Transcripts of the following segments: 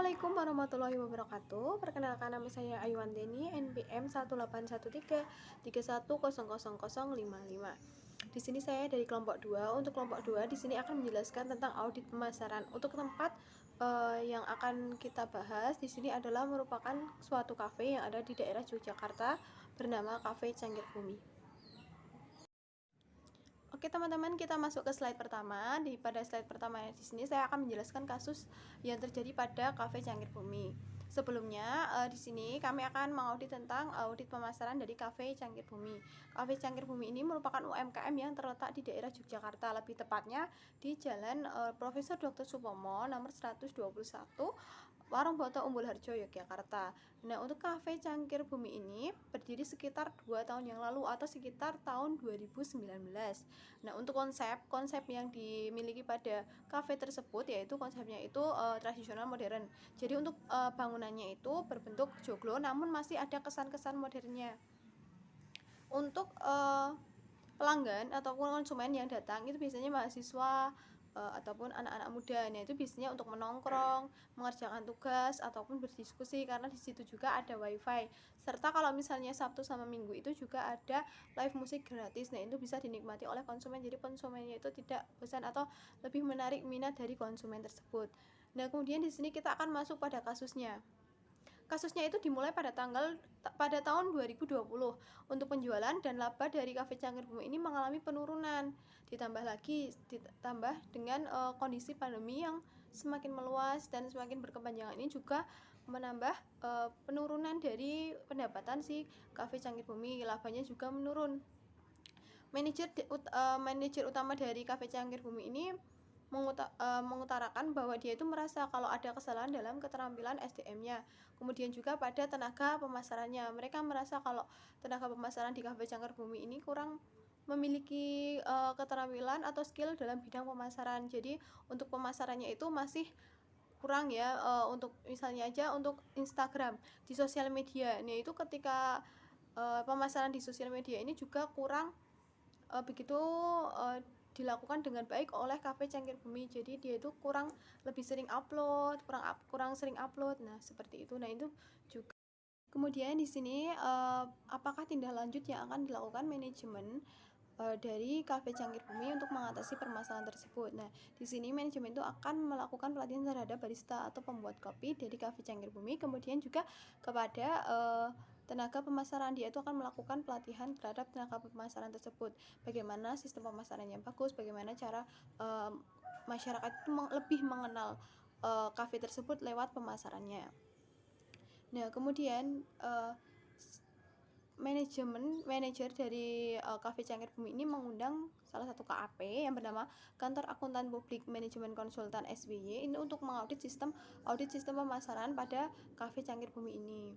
Assalamualaikum warahmatullahi wabarakatuh. Perkenalkan, nama saya Ayuandeni, NPM 1818313100055. Di sini saya dari kelompok 2. Untuk kelompok 2 di sini akan menjelaskan tentang audit pemasaran. Untuk tempat yang akan kita bahas di sini adalah merupakan suatu kafe yang ada di daerah Yogyakarta bernama Cafe Cangkir Bumi. Oke teman-teman, kita masuk ke slide pertama. Pada slide pertama di sini saya akan menjelaskan kasus yang terjadi pada Cafe Cangkir Bumi. Sebelumnya di sini kami akan mengaudit tentang audit pemasaran dari Cafe Cangkir Bumi. Cafe Cangkir Bumi ini merupakan UMKM yang terletak di daerah Yogyakarta, lebih tepatnya di Jalan Profesor Dr. Supomo nomor 121, Warung Boto Umbul Harjo, Yogyakarta. Nah, untuk Cafe Cangkir Bumi ini berdiri sekitar 2 tahun yang lalu atau sekitar tahun 2019. Nah, untuk konsep yang dimiliki pada kafe tersebut yaitu konsepnya itu tradisional modern. Jadi untuk bangunannya itu berbentuk joglo namun masih ada kesan-kesan modernnya. Untuk pelanggan ataupun konsumen yang datang itu biasanya mahasiswa ataupun anak-anak muda. Nah, itu biasanya untuk menongkrong, mengerjakan tugas ataupun berdiskusi karena di situ juga ada wifi. Serta kalau misalnya Sabtu sama Minggu itu juga ada live musik gratis. Nah, itu bisa dinikmati oleh konsumen. Jadi konsumennya itu tidak bosan atau lebih menarik minat dari konsumen tersebut. Nah, kemudian di sini kita akan masuk pada kasusnya. Kasusnya itu dimulai pada tahun 2020. Untuk penjualan dan laba dari Cafe Cangkir Bumi ini mengalami penurunan. Ditambah dengan kondisi pandemi yang semakin meluas dan semakin berkepanjangan ini juga menambah penurunan dari pendapatan si Cafe Cangkir Bumi. Labanya juga menurun. Manajer utama dari Cafe Cangkir Bumi ini mengutarakan bahwa dia itu merasa kalau ada kesalahan dalam keterampilan SDM-nya, kemudian juga pada tenaga pemasarannya. Mereka merasa kalau tenaga pemasaran di Cafe Cangkir Bumi ini kurang memiliki keterampilan atau skill dalam bidang pemasaran. Jadi untuk pemasarannya itu masih kurang ya. Untuk misalnya aja untuk Instagram di sosial media, nah itu ketika pemasaran di sosial media ini juga kurang begitu dilakukan dengan baik oleh Cafe Cangkir Bumi. Jadi dia itu lebih sering upload, kurang sering upload. Nah, seperti itu. Nah, itu juga. Kemudian di sini apakah tindak lanjut yang akan dilakukan manajemen dari Cafe Cangkir Bumi untuk mengatasi permasalahan tersebut. Nah, di sini manajemen itu akan melakukan pelatihan terhadap barista atau pembuat kopi dari Cafe Cangkir Bumi, kemudian juga kepada tenaga pemasaran. Dia itu akan melakukan pelatihan terhadap tenaga pemasaran tersebut. Bagaimana sistem pemasaran yang bagus, bagaimana cara masyarakat itu lebih mengenal kafe tersebut lewat pemasarannya. Nah, kemudian manajer dari Cafe Cangkir Bumi ini mengundang salah satu KAP yang bernama Kantor Akuntan Publik Manajemen Konsultan SBY ini untuk mengaudit sistem pemasaran pada Cafe Cangkir Bumi ini.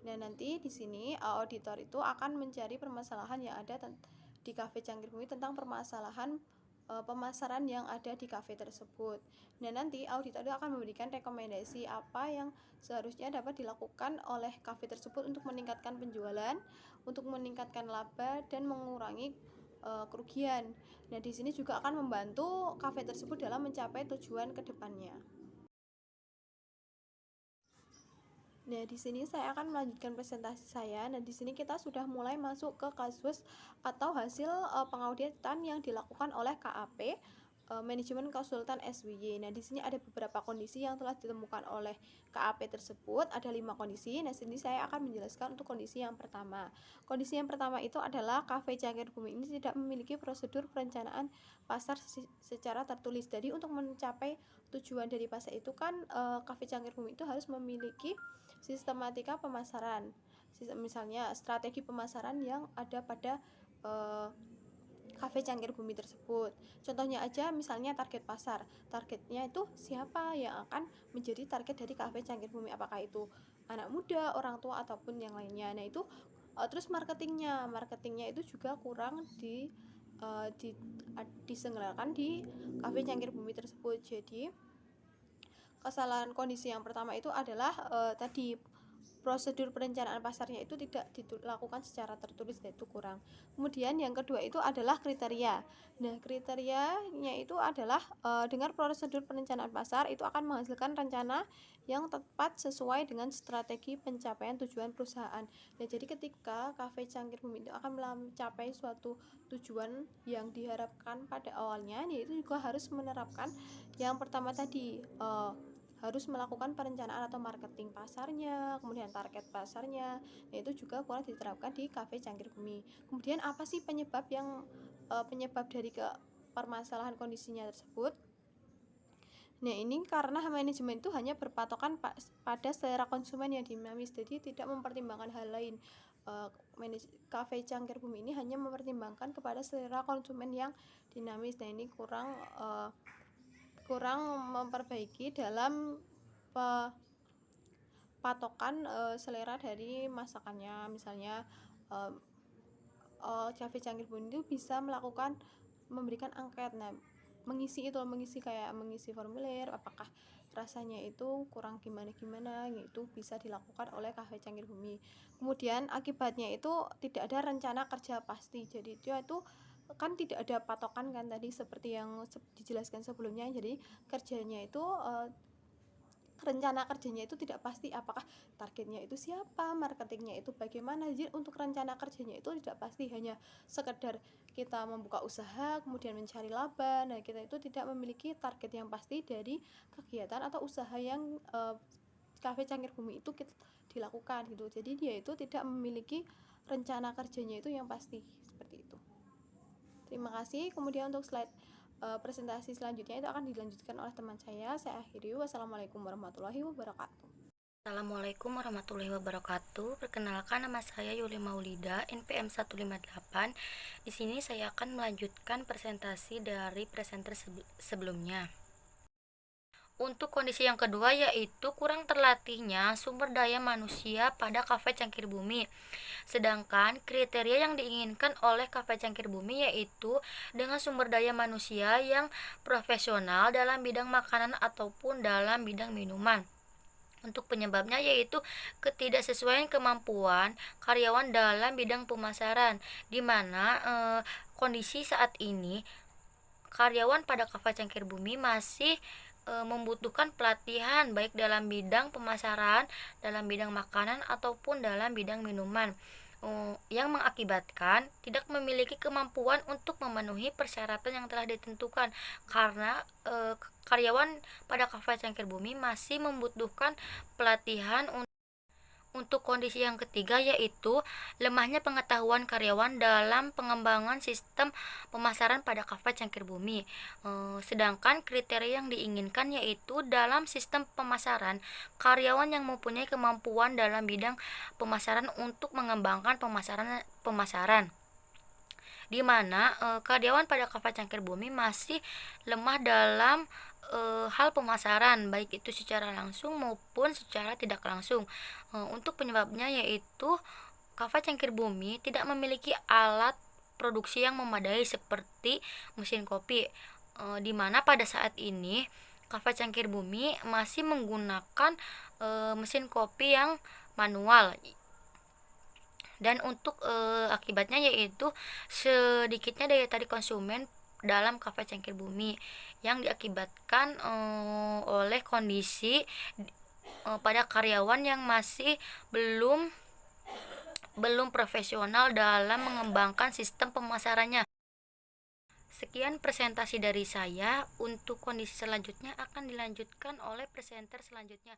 Nah, nanti di sini auditor itu akan mencari permasalahan yang ada di Cafe Cangkir Bumi tentang permasalahan pemasaran yang ada di kafe tersebut. Nah, nanti auditor itu akan memberikan rekomendasi apa yang seharusnya dapat dilakukan oleh kafe tersebut untuk meningkatkan penjualan, untuk meningkatkan laba dan mengurangi kerugian. Nah, di sini juga akan membantu kafe tersebut dalam mencapai tujuan ke depannya. Nah, di sini saya akan melanjutkan presentasi saya. Nah, di sini kita sudah mulai masuk ke kasus atau hasil pengauditan yang dilakukan oleh KAP Manajemen Konsultan SBY. Nah, di sini ada beberapa kondisi yang telah ditemukan oleh KAP tersebut. Ada 5 kondisi. Nah, sini saya akan menjelaskan untuk kondisi yang pertama. Kondisi yang pertama itu adalah Cafe Cangkir Bumi ini tidak memiliki prosedur perencanaan pasar secara tertulis. Jadi untuk mencapai tujuan dari pasar itu kan Cafe Cangkir Bumi itu harus memiliki sistematika pemasaran. Misalnya strategi pemasaran yang ada pada Cafe Cangkir Bumi tersebut. Contohnya aja misalnya target pasar. Targetnya itu siapa yang akan menjadi target dari Cafe Cangkir Bumi, apakah itu anak muda, orang tua ataupun yang lainnya. Nah, itu terus marketingnya itu juga kurang diselenggarakan di Cafe Cangkir Bumi tersebut. Jadi kesalahan kondisi yang pertama itu adalah tadi prosedur perencanaan pasarnya itu tidak dilakukan secara tertulis, yaitu kurang. Kemudian yang kedua itu adalah kriteria. Nah, kriterianya itu adalah dengan prosedur perencanaan pasar itu akan menghasilkan rencana yang tepat sesuai dengan strategi pencapaian tujuan perusahaan. Nah, jadi ketika Cafe Cangkir Bumi itu akan mencapai suatu tujuan yang diharapkan pada awalnya, yaitu juga harus menerapkan yang pertama tadi, harus melakukan perencanaan atau marketing pasarnya, kemudian target pasarnya. Nah, itu juga kurang diterapkan di Cafe Cangkir Bumi. Kemudian apa sih penyebab dari permasalahan kondisinya tersebut? Nah, ini karena manajemen itu hanya berpatokan pada selera konsumen yang dinamis, jadi tidak mempertimbangkan hal lain. Cafe Cangkir Bumi ini hanya mempertimbangkan kepada selera konsumen yang dinamis. Nah, ini kurang memperbaiki dalam patokan selera dari masakannya. Misalnya Cafe Cangkir Bumi itu bisa memberikan angket. Nah, mengisi formulir apakah rasanya itu kurang gimana, itu bisa dilakukan oleh Cafe Cangkir Bumi. Kemudian akibatnya itu tidak ada rencana kerja pasti, jadi itu kan tidak ada patokan kan tadi seperti yang dijelaskan sebelumnya. Jadi rencana kerjanya itu tidak pasti, apakah targetnya itu siapa, marketingnya itu bagaimana. Jadi untuk rencana kerjanya itu tidak pasti, hanya sekedar kita membuka usaha kemudian mencari laba. Nah, kita itu tidak memiliki target yang pasti dari kegiatan atau usaha yang Cafe Cangkir Bumi itu dilakukan gitu. Jadi dia itu tidak memiliki rencana kerjanya itu yang pasti, seperti itu. Terima kasih. Kemudian untuk slide presentasi selanjutnya itu akan dilanjutkan oleh teman saya. Saya akhiri. Wassalamualaikum warahmatullahi wabarakatuh. Assalamualaikum warahmatullahi wabarakatuh. Perkenalkan, nama saya Yuli Maulida, NPM 158. Di sini saya akan melanjutkan presentasi dari presenter sebelumnya. Untuk kondisi yang kedua yaitu kurang terlatihnya sumber daya manusia pada Cafe Cangkir Bumi. Sedangkan kriteria yang diinginkan oleh Cafe Cangkir Bumi yaitu dengan sumber daya manusia yang profesional dalam bidang makanan ataupun dalam bidang minuman. Untuk penyebabnya yaitu ketidaksesuaian kemampuan karyawan dalam bidang pemasaran, di mana kondisi saat ini karyawan pada Cafe Cangkir Bumi masih membutuhkan pelatihan baik dalam bidang pemasaran, dalam bidang makanan ataupun dalam bidang minuman, yang mengakibatkan tidak memiliki kemampuan untuk memenuhi persyaratan yang telah ditentukan, karena karyawan pada Cafe Cangkir Bumi masih membutuhkan pelatihan. Untuk kondisi yang ketiga yaitu lemahnya pengetahuan karyawan dalam pengembangan sistem pemasaran pada Cafe Cangkir Bumi. Sedangkan kriteria yang diinginkan yaitu dalam sistem pemasaran, karyawan yang mempunyai kemampuan dalam bidang pemasaran untuk mengembangkan pemasaran, di mana karyawan pada Cafe Cangkir Bumi masih lemah dalam hal pemasaran, baik itu secara langsung maupun secara tidak langsung. Untuk penyebabnya yaitu Cafe Cangkir Bumi tidak memiliki alat produksi yang memadai seperti mesin kopi, di mana pada saat ini Cafe Cangkir Bumi masih menggunakan mesin kopi yang manual. Dan untuk akibatnya yaitu sedikitnya daya tarik konsumen dalam Cafe Cangkir Bumi yang diakibatkan oleh kondisi pada karyawan yang masih belum profesional dalam mengembangkan sistem pemasarannya. Sekian presentasi dari saya. Untuk kondisi selanjutnya akan dilanjutkan oleh presenter selanjutnya.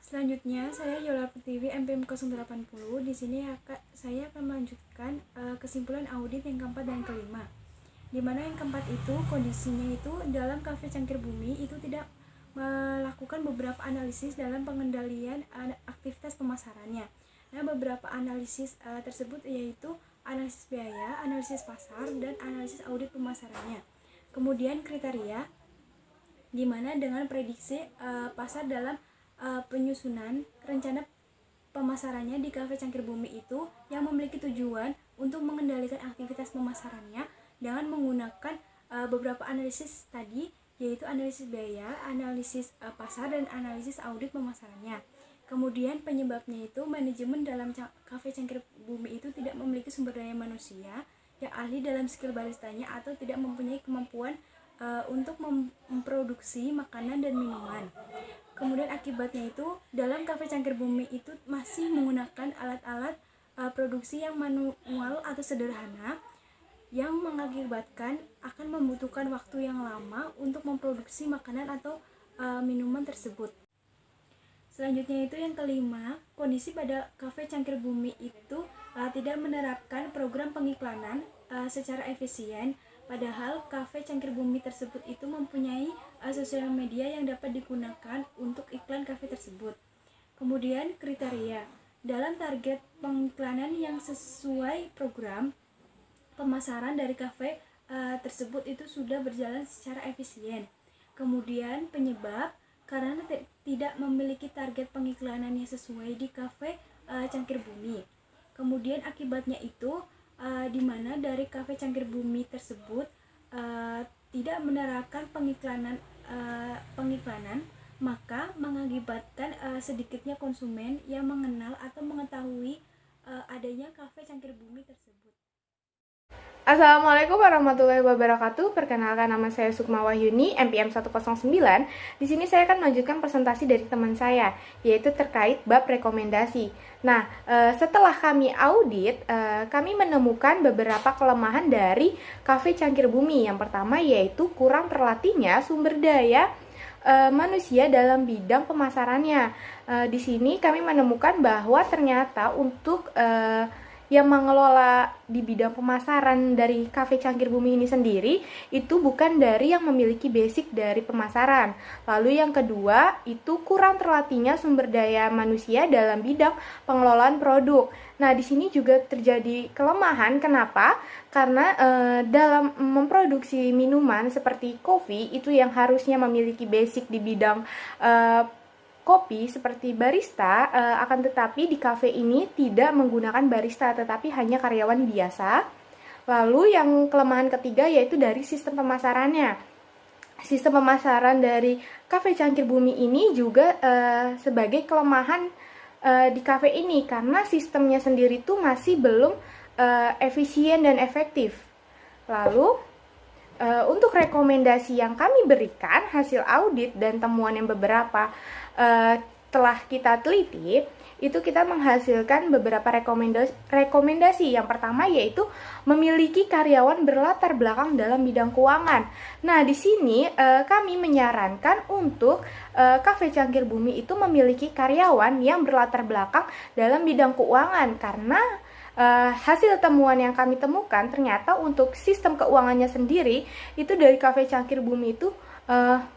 Selanjutnya, saya Yola Pertiwi MPM 080. Di sini saya akan melanjutkan kesimpulan audit yang keempat dan kelima. Di mana yang keempat itu kondisinya itu dalam Cafe Cangkir Bumi itu tidak melakukan beberapa analisis dalam pengendalian aktivitas pemasarannya. Nah, beberapa analisis tersebut yaitu analisis biaya, analisis pasar, dan analisis audit pemasarannya. Kemudian kriteria, di mana dengan prediksi pasar dalam penyusunan rencana pemasarannya di Cafe Cangkir Bumi itu yang memiliki tujuan untuk mengendalikan aktivitas pemasarannya dengan menggunakan beberapa analisis tadi, yaitu analisis biaya, analisis pasar, dan analisis audit pemasarannya. Kemudian penyebabnya itu manajemen dalam Cafe Cangkir Bumi itu tidak memiliki sumber daya manusia yang ahli dalam skill baristanya atau tidak mempunyai kemampuan untuk memproduksi makanan dan minuman. Kemudian akibatnya itu dalam Cafe Cangkir Bumi itu masih menggunakan alat-alat produksi yang manual atau sederhana, yang mengakibatkan akan membutuhkan waktu yang lama untuk memproduksi makanan atau minuman tersebut. Selanjutnya itu yang kelima, kondisi pada Cafe Cangkir Bumi itu tidak menerapkan program pengiklanan secara efisien, padahal Cafe Cangkir Bumi tersebut itu mempunyai sosial media yang dapat digunakan untuk iklan kafe tersebut. Kemudian kriteria, dalam target pengiklanan yang sesuai program pemasaran dari kafe tersebut itu sudah berjalan secara efisien. Kemudian penyebab, karena tidak memiliki target pengiklanan yang sesuai di Cafe Cangkir Bumi. Kemudian akibatnya itu di mana dari Cafe Cangkir Bumi tersebut tidak menerapkan pengiklanan, maka mengakibatkan sedikitnya konsumen yang mengenal atau mengetahui adanya Cafe Cangkir Bumi tersebut. Assalamualaikum warahmatullahi wabarakatuh. Perkenalkan, nama saya Sukma Wahyuni, NPM 109. Di sini saya akan melanjutkan presentasi dari teman saya, yaitu terkait bab rekomendasi. Nah, setelah kami audit, kami menemukan beberapa kelemahan dari Cafe Cangkir Bumi. Yang pertama yaitu kurang terlatihnya sumber daya manusia dalam bidang pemasarannya. Di sini kami menemukan bahwa ternyata untuk yang mengelola di bidang pemasaran dari Cafe Cangkir Bumi ini sendiri itu bukan dari yang memiliki basic dari pemasaran. Lalu yang kedua itu kurang terlatihnya sumber daya manusia dalam bidang pengelolaan produk. Nah, di sini juga terjadi kelemahan. Kenapa? Karena dalam memproduksi minuman seperti kopi itu yang harusnya memiliki basic di bidang kopi seperti barista, akan tetapi di kafe ini tidak menggunakan barista tetapi hanya karyawan biasa. Lalu yang kelemahan ketiga yaitu dari sistem pemasarannya. Sistem pemasaran dari Cafe Cangkir Bumi ini juga sebagai kelemahan di kafe ini karena sistemnya sendiri tuh masih belum efisien dan efektif. Lalu untuk rekomendasi yang kami berikan, hasil audit dan temuan yang beberapa telah kita teliti, itu kita menghasilkan beberapa rekomendasi. Yang pertama yaitu memiliki karyawan berlatar belakang dalam bidang keuangan. Nah, di sini kami menyarankan untuk Cafe Cangkir Bumi itu memiliki karyawan yang berlatar belakang dalam bidang keuangan karena hasil temuan yang kami temukan ternyata untuk sistem keuangannya sendiri itu dari Cafe Cangkir Bumi itu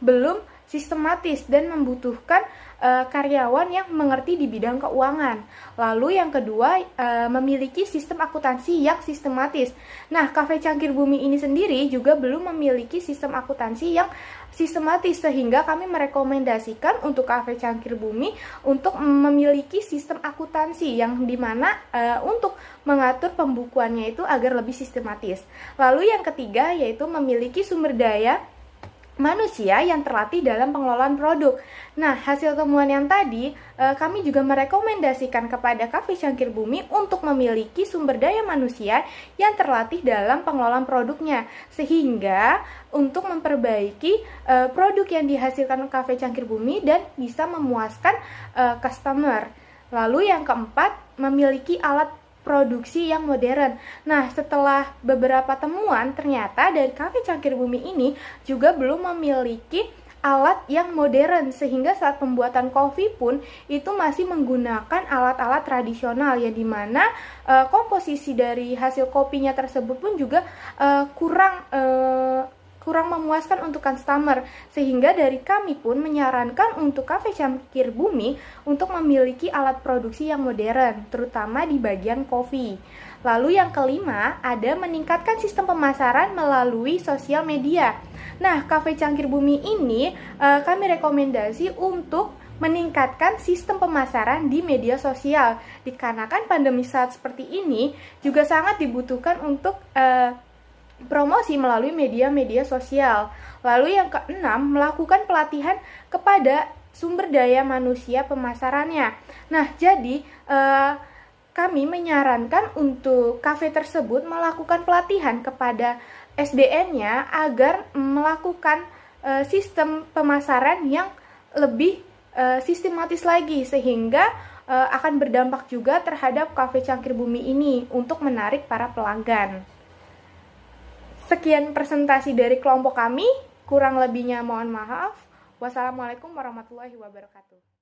belum sistematis dan membutuhkan karyawan yang mengerti di bidang keuangan. Lalu yang kedua memiliki sistem akuntansi yang sistematis. Nah, Cafe Cangkir Bumi ini sendiri juga belum memiliki sistem akuntansi yang sistematis sehingga kami merekomendasikan untuk Cafe Cangkir Bumi untuk memiliki sistem akuntansi yang dimana untuk mengatur pembukuannya itu agar lebih sistematis. Lalu yang ketiga yaitu memiliki sumber daya manusia yang terlatih dalam pengelolaan produk. Nah, hasil temuan yang tadi kami juga merekomendasikan kepada Cafe Cangkir Bumi untuk memiliki sumber daya manusia yang terlatih dalam pengelolaan produknya sehingga untuk memperbaiki produk yang dihasilkan Cafe Cangkir Bumi dan bisa memuaskan customer. Lalu yang keempat, memiliki alat produksi yang modern. Nah, setelah beberapa temuan, ternyata dari Cafe Cangkir Bumi ini juga belum memiliki alat yang modern sehingga saat pembuatan kopi pun itu masih menggunakan alat-alat tradisional yang dimana komposisi dari hasil kopinya tersebut pun juga kurang memuaskan untuk customer sehingga dari kami pun menyarankan untuk Cafe Cangkir Bumi untuk memiliki alat produksi yang modern terutama di bagian kopi. Lalu yang kelima ada meningkatkan sistem pemasaran melalui sosial media. Nah, Cafe Cangkir Bumi ini kami rekomendasi untuk meningkatkan sistem pemasaran di media sosial dikarenakan pandemi saat seperti ini juga sangat dibutuhkan untuk promosi melalui media-media sosial. Lalu yang keenam, melakukan pelatihan kepada sumber daya manusia pemasarannya. Nah, jadi kami menyarankan untuk kafe tersebut melakukan pelatihan kepada SDM-nya agar melakukan sistem pemasaran yang lebih sistematis lagi, sehingga akan berdampak juga terhadap Cafe Cangkir Bumi ini untuk menarik para pelanggan. Sekian presentasi dari kelompok kami, kurang lebihnya mohon maaf. Wassalamualaikum warahmatullahi wabarakatuh.